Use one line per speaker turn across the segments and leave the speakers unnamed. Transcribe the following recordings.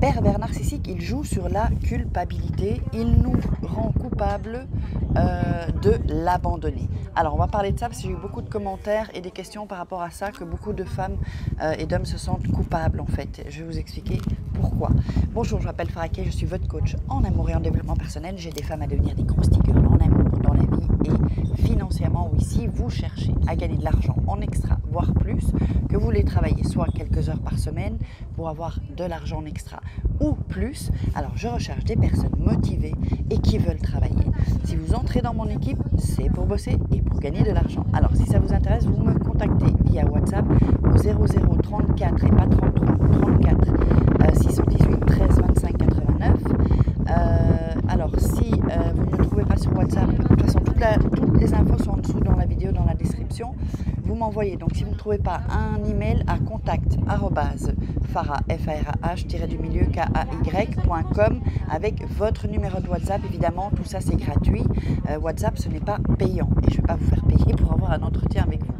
pervers narcissique, il joue sur la culpabilité, il nous rend coupables de l'abandonner. Alors on va parler de ça parce que j'ai eu beaucoup de commentaires et des questions par rapport à ça, que beaucoup de femmes et d'hommes se sentent coupables en fait. Je vais vous expliquer pourquoi. Bonjour, je m'appelle Farah Kay, je suis votre coach en amour et en développement personnel. J'aide des femmes à devenir des grosses tigres en amour, dans la vie et financièrement. Oui, si vous cherchez à gagner de l'argent en extra, voire plus, que vous voulez travailler soit quelques heures par semaine pour avoir de l'argent en extra ou plus, alors je recherche des personnes motivées et qui veulent travailler. Si vous entrez dans mon équipe, c'est pour bosser et pour gagner de l'argent. Alors si ça vous intéresse, vous me contactez via WhatsApp au 0034 et pas 33 34 618 13 25 89. Alors si vous ne me trouvez pas sur WhatsApp, de toute façon toutes les infos sont en dessous dans la vidéo, dans la description. Vous m'envoyez, donc si vous ne trouvez pas, un email à contact@farah-kay.com avec votre numéro de WhatsApp. Évidemment, tout ça c'est gratuit. WhatsApp, ce n'est pas payant et je ne vais pas vous faire payer pour avoir un entretien avec vous.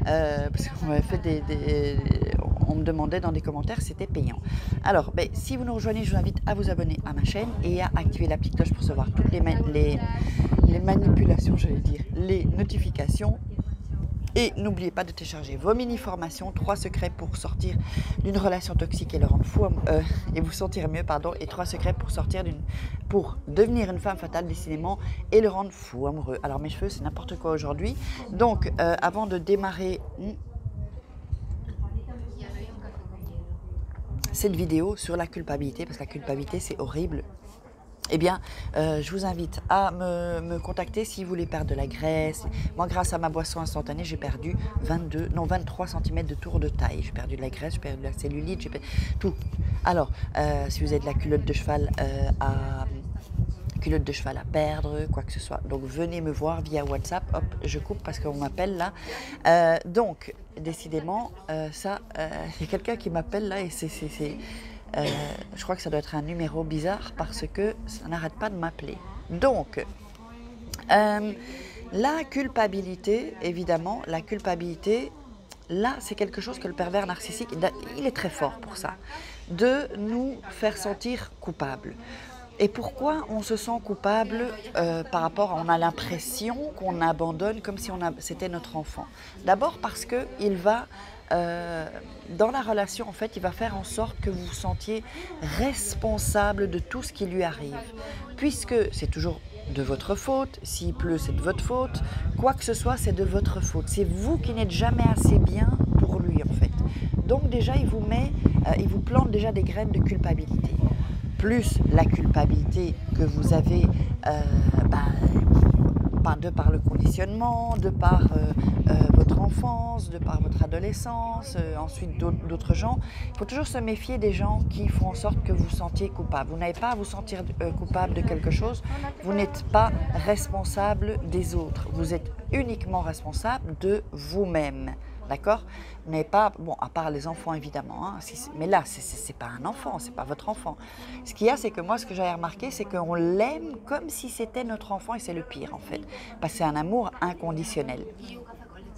Parce qu'on m'avait fait on me demandait dans des commentaires si c'était payant. Alors, si vous nous rejoignez, je vous invite à vous abonner à ma chaîne et à activer la petite cloche pour recevoir toutes les manipulations, j'allais dire, les notifications. Et n'oubliez pas de télécharger vos mini-formations, 3 secrets pour sortir d'une relation toxique et le rendre fou et vous sentir mieux, et 3 secrets pour devenir une femme fatale décidément et le rendre fou amoureux. Alors mes cheveux, c'est n'importe quoi aujourd'hui. Donc avant de démarrer cette vidéo sur la culpabilité, parce que la culpabilité c'est horrible, eh bien, je vous invite à me contacter si vous voulez perdre de la graisse. Moi, grâce à ma boisson instantanée, j'ai perdu 23 cm de tour de taille. J'ai perdu de la graisse, j'ai perdu de la cellulite, j'ai perdu tout. Alors, si vous avez de la culotte de cheval à perdre, quoi que ce soit, donc venez me voir via WhatsApp. Hop, je coupe parce qu'on m'appelle là. Donc, décidément, il y a quelqu'un qui m'appelle là et je crois que ça doit être un numéro bizarre parce que ça n'arrête pas de m'appeler. Donc, la culpabilité, évidemment, là, c'est quelque chose que le pervers narcissique, il est très fort pour ça, de nous faire sentir coupables. Et pourquoi on se sent coupable par rapport on a l'impression qu'on abandonne comme si c'était notre enfant? D'abord parce qu'il va, dans la relation, en fait, il va faire en sorte que vous vous sentiez responsable de tout ce qui lui arrive. Puisque c'est toujours de votre faute, s'il pleut, c'est de votre faute, quoi que ce soit, c'est de votre faute. C'est vous qui n'êtes jamais assez bien pour lui, en fait. Donc déjà, il vous plante déjà des graines de culpabilité. Plus la culpabilité que vous avez de par le conditionnement, de par votre enfance, de par votre adolescence, ensuite d'autres gens. Il faut toujours se méfier des gens qui font en sorte que vous vous sentiez coupable. Vous n'avez pas à vous sentir coupable de quelque chose, vous n'êtes pas responsable des autres, vous êtes uniquement responsable de vous-même. D'accord? Vous n'avez pas, bon, à part les enfants évidemment, hein, mais là, c'est pas un enfant, c'est pas votre enfant. Ce qu'il y a, c'est que moi, ce que j'avais remarqué, c'est qu'on l'aime comme si c'était notre enfant et c'est le pire en fait. Parce que c'est un amour inconditionnel.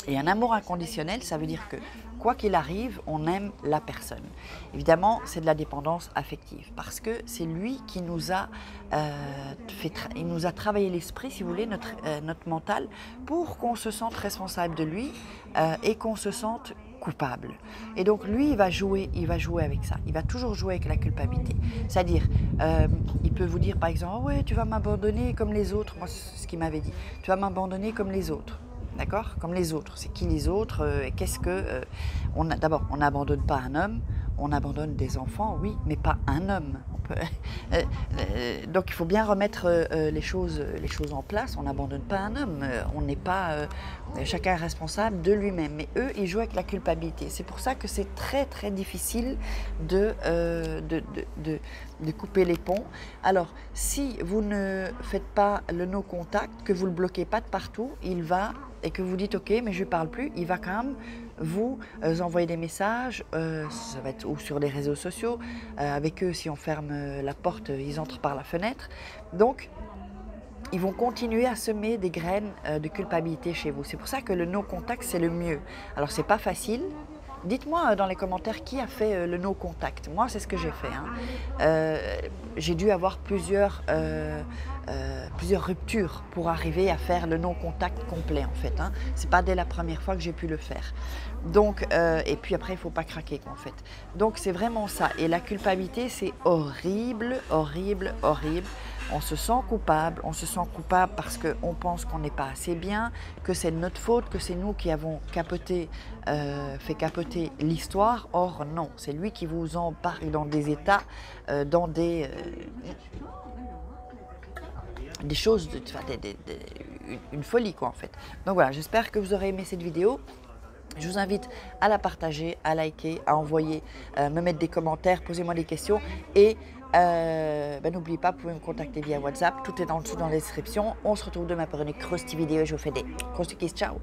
Et un amour inconditionnel, ça veut dire que quoi qu'il arrive, on aime la personne. Évidemment, c'est de la dépendance affective parce que c'est lui qui nous a il nous a travaillé l'esprit, si vous voulez, notre mental, pour qu'on se sente responsable de lui et qu'on se sente coupable. Et donc lui, il va jouer avec ça. Il va toujours jouer avec la culpabilité. C'est-à-dire, il peut vous dire par exemple, oh ouais, tu vas m'abandonner comme les autres. Moi, c'est ce qu'il m'avait dit. Tu vas m'abandonner comme les autres. D'accord? Comme les autres. C'est qui les autres? D'abord, on n'abandonne pas un homme, on abandonne des enfants, oui, mais pas un homme. Donc il faut bien remettre les choses en place. On n'abandonne pas un homme, on n'est pas chacun est responsable de lui-même. Mais eux, ils jouent avec la culpabilité. C'est pour ça que c'est très très difficile de couper les ponts. Alors, si vous ne faites pas le no contact, que vous le bloquez pas de partout, et que vous dites ok, mais je ne parle plus, il va quand même vous envoyer des messages, ça va être ou sur les réseaux sociaux, avec eux, si on ferme la porte, ils entrent par la fenêtre. Donc, ils vont continuer à semer des graines de culpabilité chez vous. C'est pour ça que le no contact, c'est le mieux. Alors, c'est pas facile, Dites-moi dans les commentaires qui a fait le no contact. Moi, c'est ce que j'ai fait, hein. J'ai dû avoir plusieurs ruptures pour arriver à faire le no contact complet, en fait, hein. C'est pas dès la première fois que j'ai pu le faire. Donc, et puis après, il faut pas craquer, en fait. Donc, c'est vraiment ça. Et la culpabilité, c'est horrible, horrible, horrible. On se sent coupable parce qu'on pense qu'on n'est pas assez bien, que c'est de notre faute, que c'est nous qui avons fait capoter l'histoire. Or non, c'est lui qui vous embarque dans des états, dans des choses, une folie quoi en fait. Donc voilà, j'espère que vous aurez aimé cette vidéo. Je vous invite à la partager, à liker, à envoyer, me mettre des commentaires, posez-moi des questions et n'oubliez pas, vous pouvez me contacter via WhatsApp, tout est en dessous dans la description. On se retrouve demain pour une croustille vidéo et je vous fais des croustilles, ciao.